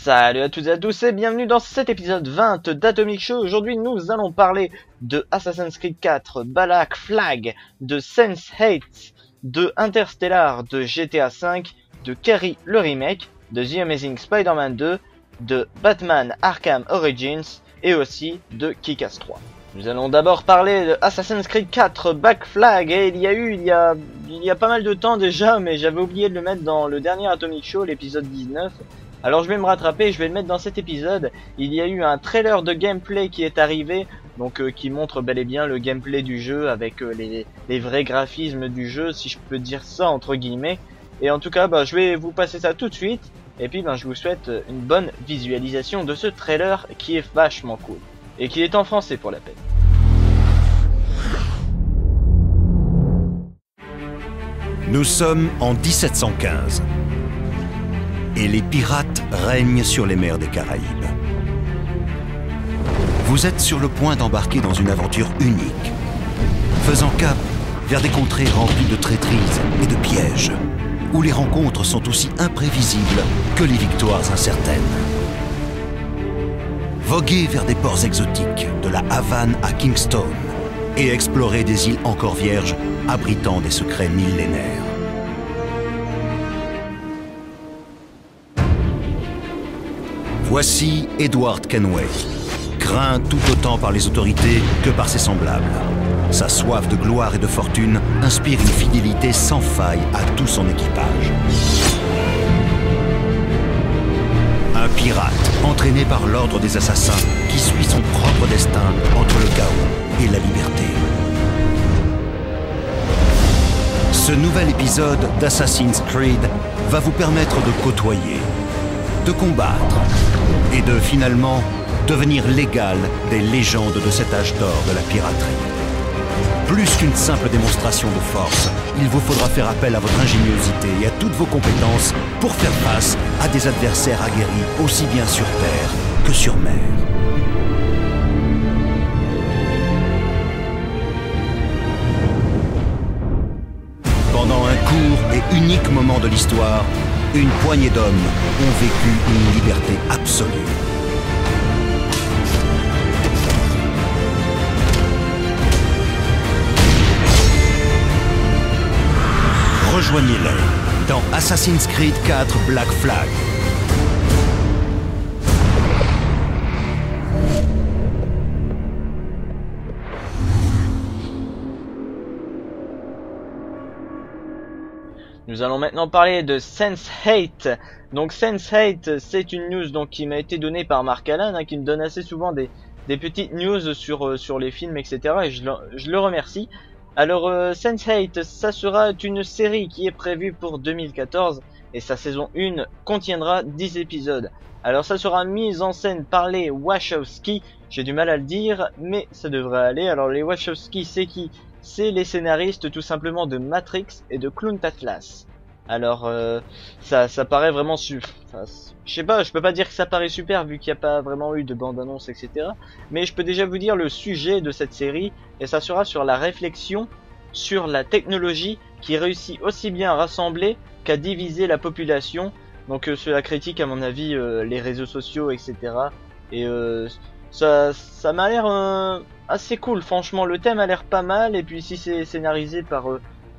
Salut à toutes et à tous et bienvenue dans cet épisode 20 d'Atomic Show. Aujourd'hui nous allons parler de Assassin's Creed 4, Black Flag, de Sense8, de Interstellar, de GTA V, de Carrie le remake, de The Amazing Spider-Man 2, de Batman Arkham Origins et aussi de Kick-Ass 3. Nous allons d'abord parler de Assassin's Creed 4 Black Flag et il y a pas mal de temps déjà, mais j'avais oublié de le mettre dans le dernier Atomic Show, l'épisode 19. Alors je vais me rattraper, je vais le mettre dans cet épisode. Il y a eu un trailer de gameplay qui est arrivé, donc qui montre bel et bien le gameplay du jeu avec les vrais graphismes du jeu, si je peux dire ça entre guillemets. Et en tout cas, je vais vous passer ça tout de suite. Et puis je vous souhaite une bonne visualisation de ce trailer qui est vachement cool. Et qui est en français pour la peine. Nous sommes en 1715. Et les pirates règnent sur les mers des Caraïbes. Vous êtes sur le point d'embarquer dans une aventure unique, faisant cap vers des contrées remplies de traîtrises et de pièges, où les rencontres sont aussi imprévisibles que les victoires incertaines. Voguez vers des ports exotiques, de la Havane à Kingston, et explorez des îles encore vierges abritant des secrets millénaires. Voici Edward Kenway, craint tout autant par les autorités que par ses semblables. Sa soif de gloire et de fortune inspire une fidélité sans faille à tout son équipage. Un pirate entraîné par l'ordre des assassins qui suit son propre destin entre le chaos et la liberté. Ce nouvel épisode d'Assassin's Creed va vous permettre de côtoyer, de combattre et de finalement devenir l'égal des légendes de cet âge d'or de la piraterie. Plus qu'une simple démonstration de force, il vous faudra faire appel à votre ingéniosité et à toutes vos compétences pour faire face à des adversaires aguerris aussi bien sur terre que sur mer. Pendant un court et unique moment de l'histoire, une poignée d'hommes ont vécu une liberté absolue. Rejoignez-les dans Assassin's Creed 4 Black Flag. Nous allons maintenant parler de Sense8. Donc Sense8, c'est une news donc qui m'a été donnée par Marc Allen, qui me donne assez souvent des petites news sur les films, etc. Et je le remercie. Alors Sense8, ça sera une série qui est prévue pour 2014 et sa saison 1 contiendra 10 épisodes. Alors ça sera mise en scène par les Wachowski, j'ai du mal à le dire, mais ça devrait aller. Alors les Wachowski, c'est qui ? C'est les scénaristes tout simplement de Matrix et de Clown Atlas. Alors ça paraît vraiment super. Enfin, je sais pas, je peux pas dire que ça paraît super vu qu'il n'y a pas vraiment eu de bande-annonce, etc. Mais je peux déjà vous dire le sujet de cette série, et ça sera sur la réflexion sur la technologie qui réussit aussi bien à rassembler qu'à diviser la population. Donc cela critique à mon avis les réseaux sociaux, etc. Et ça m'a l'air assez cool, franchement le thème a l'air pas mal, et puis si c'est scénarisé par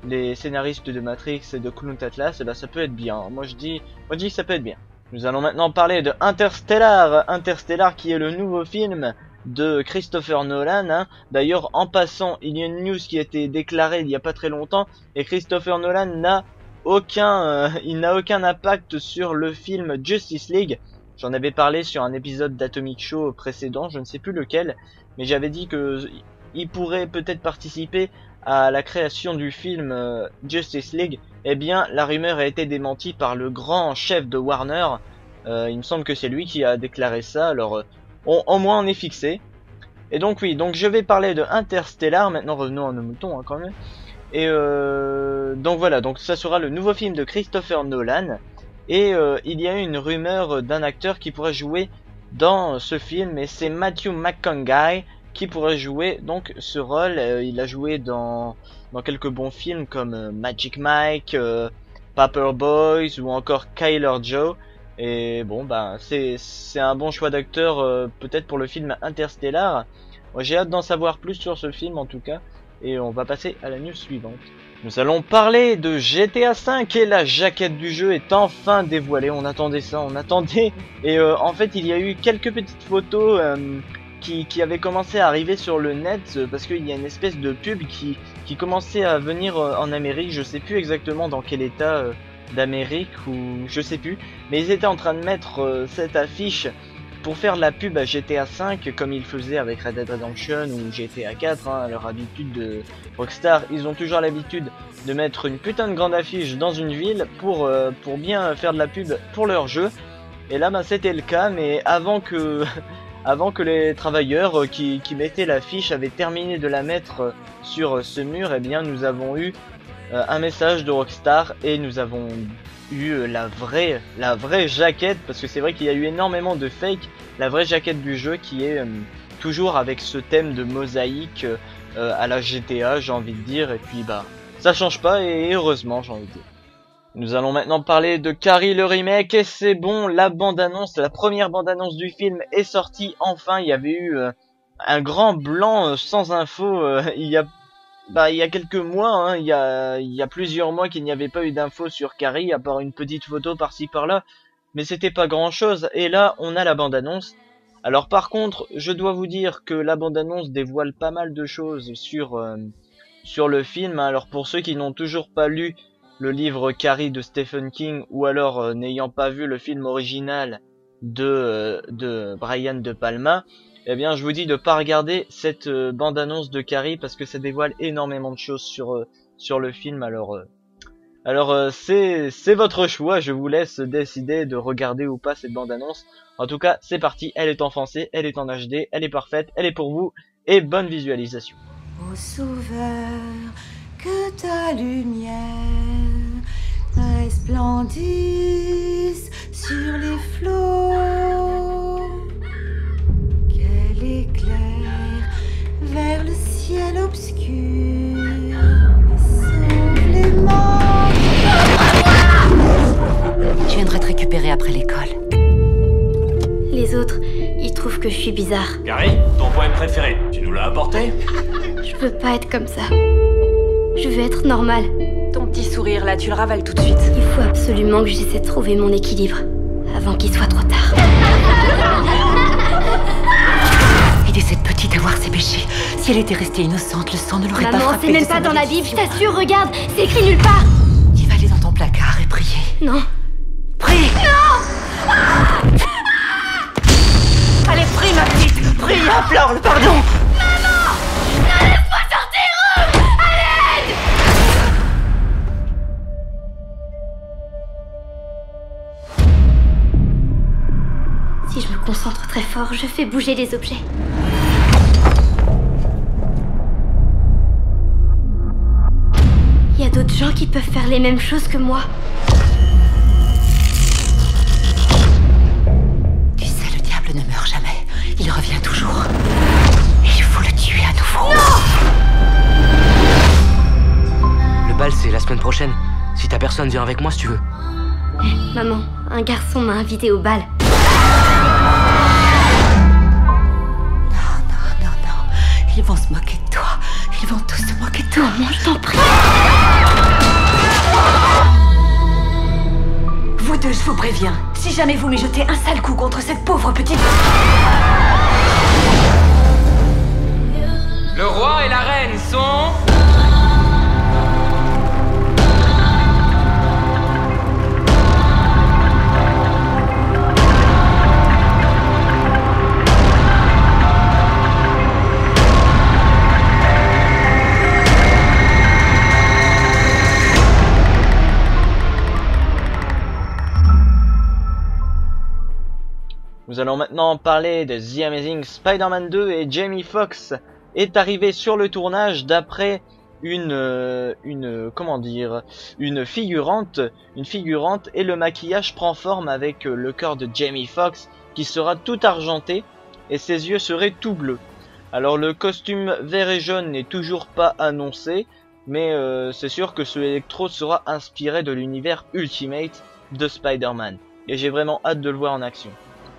les scénaristes de Matrix et de Clown Atlas, ça peut être bien. Moi je dis que ça peut être bien. Nous allons maintenant parler de Interstellar. Interstellar qui est le nouveau film de Christopher Nolan. D'ailleurs en passant, il y a une news qui a été déclarée il y a pas très longtemps, et Christopher Nolan n'a aucun impact sur le film Justice League. J'en avais parlé sur un épisode d'Atomic Show précédent, je ne sais plus lequel, mais j'avais dit que il pourrait peut-être participer à la création du film Justice League. Eh bien, la rumeur a été démentie par le grand chef de Warner. Il me semble que c'est lui qui a déclaré ça, alors au moins on est fixé. Et donc oui, donc je vais parler de Interstellar, maintenant revenons à nos moutons quand même. Et donc voilà, donc ça sera le nouveau film de Christopher Nolan. Et il y a une rumeur d'un acteur qui pourrait jouer dans ce film, et c'est Matthew McConaughey qui pourrait jouer donc ce rôle. Il a joué dans quelques bons films comme Magic Mike, Paper Boys ou encore Kyler Joe. Et bon, bah c'est un bon choix d'acteur, peut-être pour le film Interstellar. Moi, j'ai hâte d'en savoir plus sur ce film en tout cas. Et on va passer à la news suivante. Nous allons parler de GTA V et la jaquette du jeu est enfin dévoilée. On attendait ça, on attendait. Et en fait, il y a eu quelques petites photos qui avaient commencé à arriver sur le net parce qu'il y a une espèce de pub qui commençait à venir en Amérique. Je sais plus exactement dans quel état d'Amérique ou je sais plus. Mais ils étaient en train de mettre cette affiche pour faire de la pub à GTA V comme ils faisaient avec Red Dead Redemption ou GTA 4, hein, à leur habitude de Rockstar. Ils ont toujours l'habitude de mettre une putain de grande affiche dans une ville pour bien faire de la pub pour leur jeu. Et là, bah, c'était le cas, mais avant que les travailleurs qui mettaient l'affiche avaient terminé de la mettre sur ce mur, eh bien nous avons eu un message de Rockstar et nous avons eu la vraie jaquette, parce que c'est vrai qu'il y a eu énormément de fake, la vraie jaquette du jeu qui est toujours avec ce thème de mosaïque à la GTA, j'ai envie de dire, et puis bah ça change pas et heureusement, j'ai envie de dire. Nous allons maintenant parler de Carrie le remake et c'est bon, la bande-annonce, la première bande-annonce du film est sortie enfin. Il y avait eu un grand blanc sans info il y a quelques mois, hein, il y a plusieurs mois qu'il n'y avait pas eu d'infos sur Carrie, à part une petite photo par-ci par-là, mais c'était pas grand-chose, et là, on a la bande-annonce. Alors par contre, je dois vous dire que la bande-annonce dévoile pas mal de choses sur le film, hein. Alors pour ceux qui n'ont toujours pas lu le livre Carrie de Stephen King, ou alors n'ayant pas vu le film original de Brian De Palma, eh bien je vous dis de pas regarder cette bande-annonce de Carrie parce que ça dévoile énormément de choses sur le film. Alors c'est votre choix, je vous laisse décider de regarder ou pas cette bande-annonce. En tout cas, c'est parti, elle est en français, elle est en HD, elle est parfaite, elle est pour vous et bonne visualisation. Au sauveur, que ta lumière resplendisse sur les flots, qu'elle éclaire vers le ciel obscur et sauve les morts. Je viendrai te récupérer après l'école. Les autres, ils trouvent que je suis bizarre. Carrie, ton poème préféré, tu nous l'as apporté? Je veux pas être comme ça. Je veux être normale. Ton petit sourire là, tu le ravales tout de suite. Il faut absolument que j'essaie de trouver mon équilibre avant qu'il soit trop tard. Aider cette petite à voir ses péchés. Si elle était restée innocente, le sang ne l'aurait pas Maman, frappée. c'est même pas dans la Bible, je t'assure, regarde, c'est écrit nulle part. Tu vas aller dans ton placard et prier. Non. Prie! Non! Allez, prie ma petite! Prie, implore le pardon! Si je me concentre très fort, je fais bouger les objets. Il y a d'autres gens qui peuvent faire les mêmes choses que moi. Tu sais, le diable ne meurt jamais. Il revient toujours. Et il faut le tuer à nouveau. Le bal, c'est la semaine prochaine. Si t'as personne, viens avec moi si tu veux. Maman, un garçon m'a invité au bal. Non. Ils vont se moquer de toi. Ils vont tous se moquer de toi. Maman, je t'en prie. Vous deux, je vous préviens. Si jamais vous m'y jetez un sale coup contre cette pauvre petite... Le roi et la reine sont... Nous allons maintenant parler de The Amazing Spider-Man 2 et Jamie Foxx est arrivé sur le tournage d'après une figurante et le maquillage prend forme avec le corps de Jamie Foxx qui sera tout argenté et ses yeux seraient tout bleus. Alors le costume vert et jaune n'est toujours pas annoncé, mais c'est sûr que ce Electro sera inspiré de l'univers Ultimate de Spider-Man. et j'ai vraiment hâte de le voir en action.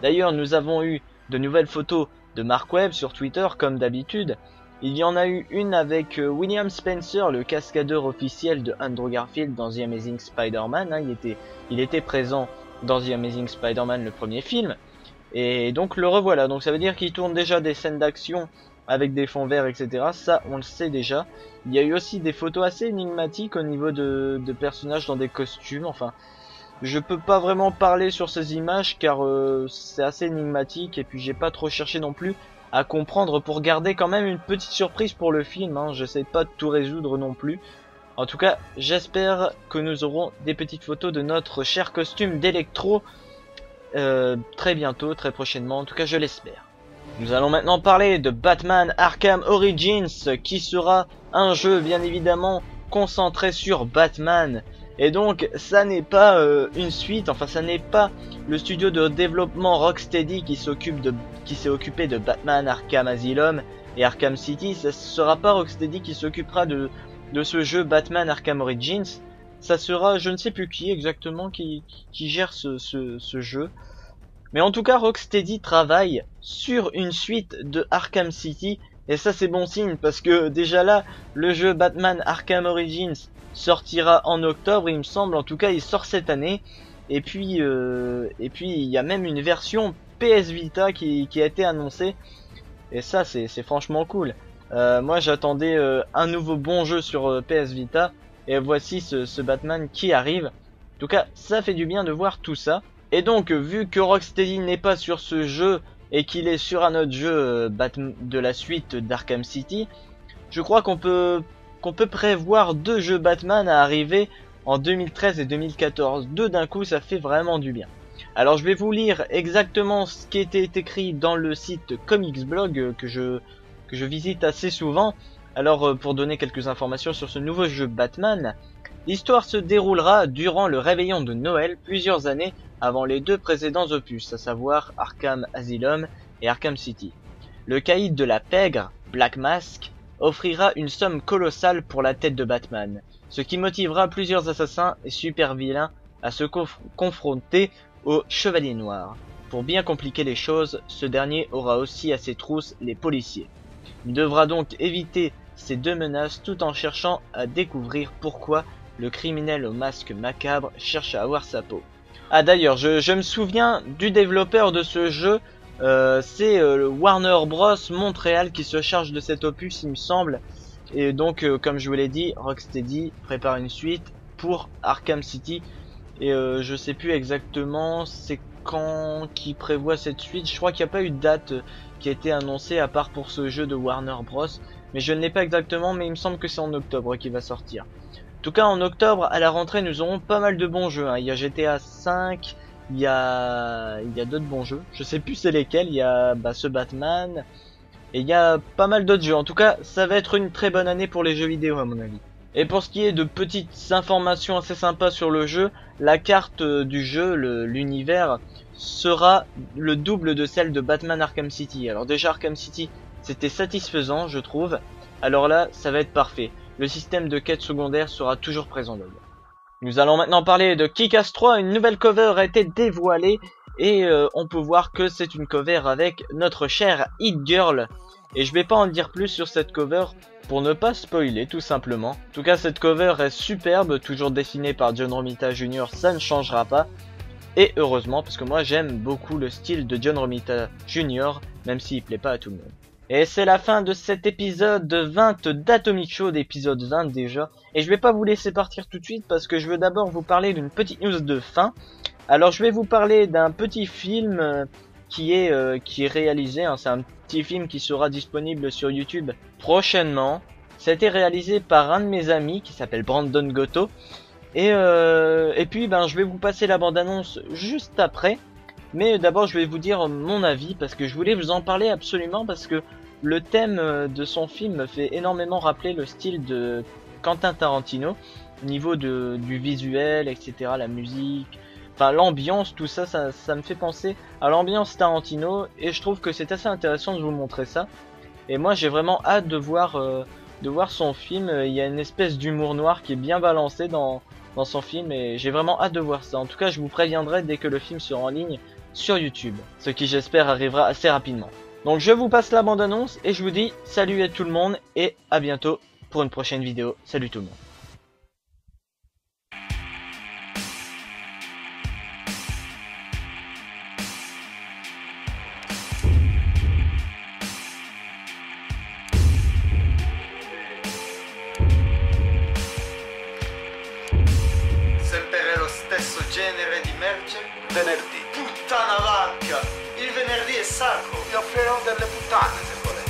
D'ailleurs, nous avons eu de nouvelles photos de Mark Webb sur Twitter comme d'habitude. Il y en a eu une avec William Spencer, le cascadeur officiel de Andrew Garfield dans The Amazing Spider-Man. Hein, il était présent dans The Amazing Spider-Man, le premier film. Et donc le revoilà. Donc ça veut dire qu'il tourne déjà des scènes d'action avec des fonds verts, etc. Ça, on le sait déjà. Il y a eu aussi des photos assez énigmatiques au niveau de personnages dans des costumes. Enfin, je peux pas vraiment parler sur ces images car c'est assez énigmatique. Et puis j'ai pas trop cherché non plus à comprendre pour garder quand même une petite surprise pour le film. Hein. J'essaie pas de tout résoudre non plus. En tout cas, j'espère que nous aurons des petites photos de notre cher costume d'Electro très bientôt, très prochainement. En tout cas, je l'espère. Nous allons maintenant parler de Batman Arkham Origins, qui sera un jeu bien évidemment concentré sur Batman. Et donc, ça n'est pas une suite, enfin ça n'est pas le studio de développement Rocksteady qui s'est occupé de Batman Arkham Asylum et Arkham City. Ça sera pas Rocksteady qui s'occupera de ce jeu Batman Arkham Origins. Ça sera, je ne sais plus qui exactement qui gère ce jeu. Mais en tout cas, Rocksteady travaille sur une suite de Arkham City. Et ça c'est bon signe parce que déjà là, le jeu Batman Arkham Origins sortira en octobre, il me semble. En tout cas, il sort cette année. Et puis il y a même une version PS Vita qui a été annoncée. Et ça, c'est franchement cool. Moi, j'attendais un nouveau bon jeu sur PS Vita. Et voici ce Batman qui arrive. En tout cas, ça fait du bien de voir tout ça. Et donc, vu que Rocksteady n'est pas sur ce jeu et qu'il est sur un autre jeu de la suite d'Arkham City, je crois qu'on peut prévoir 2 jeux Batman à arriver en 2013 et 2014. 2 d'un coup, ça fait vraiment du bien. Alors je vais vous lire exactement ce qui était écrit dans le site Comicsblog que je visite assez souvent. Alors pour donner quelques informations sur ce nouveau jeu Batman, l'histoire se déroulera durant le réveillon de Noël, plusieurs années avant les 2 précédents opus, à savoir Arkham Asylum et Arkham City. Le caïd de la pègre, Black Mask, offrira une somme colossale pour la tête de Batman, ce qui motivera plusieurs assassins et super vilains à se confronter au Chevalier Noir. Pour bien compliquer les choses, ce dernier aura aussi à ses trousses les policiers. Il devra donc éviter ces 2 menaces tout en cherchant à découvrir pourquoi le criminel au masque macabre cherche à avoir sa peau. Ah d'ailleurs, je me souviens du développeur de ce jeu, c'est Warner Bros Montréal qui se charge de cet opus il me semble. Et donc comme je vous l'ai dit, Rocksteady prépare une suite pour Arkham City. Et je sais plus exactement c'est quand qui prévoit cette suite. Je crois qu'il n'y a pas eu de date qui a été annoncée à part pour ce jeu de Warner Bros. Mais je ne l'ai pas exactement, mais il me semble que c'est en octobre qu'il va sortir. En tout cas en octobre à la rentrée nous aurons pas mal de bons jeux. Hein. Il y a GTA 5, il y a d'autres bons jeux. Je sais plus c'est lesquels, il y a ce Batman. Et il y a pas mal d'autres jeux. En tout cas ça va être une très bonne année pour les jeux vidéo à mon avis. Et pour ce qui est de petites informations assez sympas sur le jeu, la carte du jeu, l'univers, sera le double de celle de Batman Arkham City. Alors déjà Arkham City, c'était satisfaisant je trouve. Alors là, ça va être parfait. Le système de quête secondaire sera toujours présent d'ailleurs. Nous allons maintenant parler de Kick-Ass 3. Une nouvelle cover a été dévoilée. Et on peut voir que c'est une cover avec notre chère Hit Girl. Et je vais pas en dire plus sur cette cover pour ne pas spoiler tout simplement. En tout cas cette cover est superbe, toujours dessinée par John Romita Jr. Ça ne changera pas. Et heureusement parce que moi j'aime beaucoup le style de John Romita Jr. Même s'il plaît pas à tout le monde. Et c'est la fin de cet épisode 20 d'Atomic Show, d'épisode 20 déjà. Et je vais pas vous laisser partir tout de suite parce que je veux d'abord vous parler d'une petite news de fin. Alors je vais vous parler d'un petit film qui est réalisé, hein, c'est un petit film qui sera disponible sur YouTube prochainement. Ça a été réalisé par un de mes amis qui s'appelle Brandon Goto. Et puis je vais vous passer la bande-annonce juste après. Mais d'abord je vais vous dire mon avis parce que je voulais vous en parler absolument parce que le thème de son film me fait énormément rappeler le style de Quentin Tarantino. Au niveau du visuel, etc., la musique, enfin l'ambiance, tout ça, ça me fait penser à l'ambiance Tarantino. Et je trouve que c'est assez intéressant de vous montrer ça. Et moi j'ai vraiment hâte de voir son film. Il y a une espèce d'humour noir qui est bien balancé dans dans son film et j'ai vraiment hâte de voir ça. En tout cas, je vous préviendrai dès que le film sera en ligne sur YouTube, ce qui j'espère arrivera assez rapidement. Donc je vous passe la bande-annonce et je vous dis salut à tout le monde et à bientôt pour une prochaine vidéo. Salut tout le monde. Sempre lo stesso genere di merce? Venerdì. Puttana vacca! Il venerdì è sacro! Vi offrirò delle puttane se volete.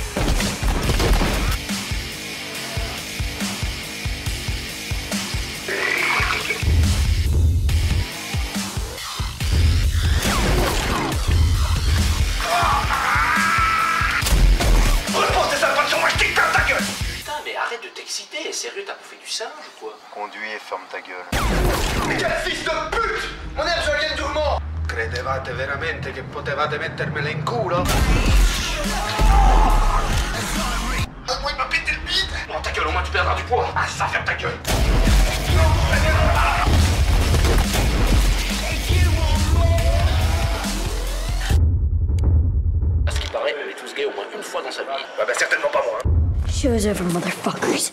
Repose ça pas sur moi, je t'éclate ta gueule! Putain, mais arrête de t'exciter, sérieux, t'as bouffé du singe ou quoi? Conduis e ferme ta gueule. Mais quel fils de pute! Mon erge vient durement! Credevate veramente che potevate mettermela in culo? Moi, il m'a pété le bide! Non, ta gueule, au moins tu perdras du poids! Ah, ça, ferme ta gueule! À ce qui paraît, elle est tous gay au moins une fois dans sa vie. Ouais, bah certainement pas moi. Show's over, motherfuckers.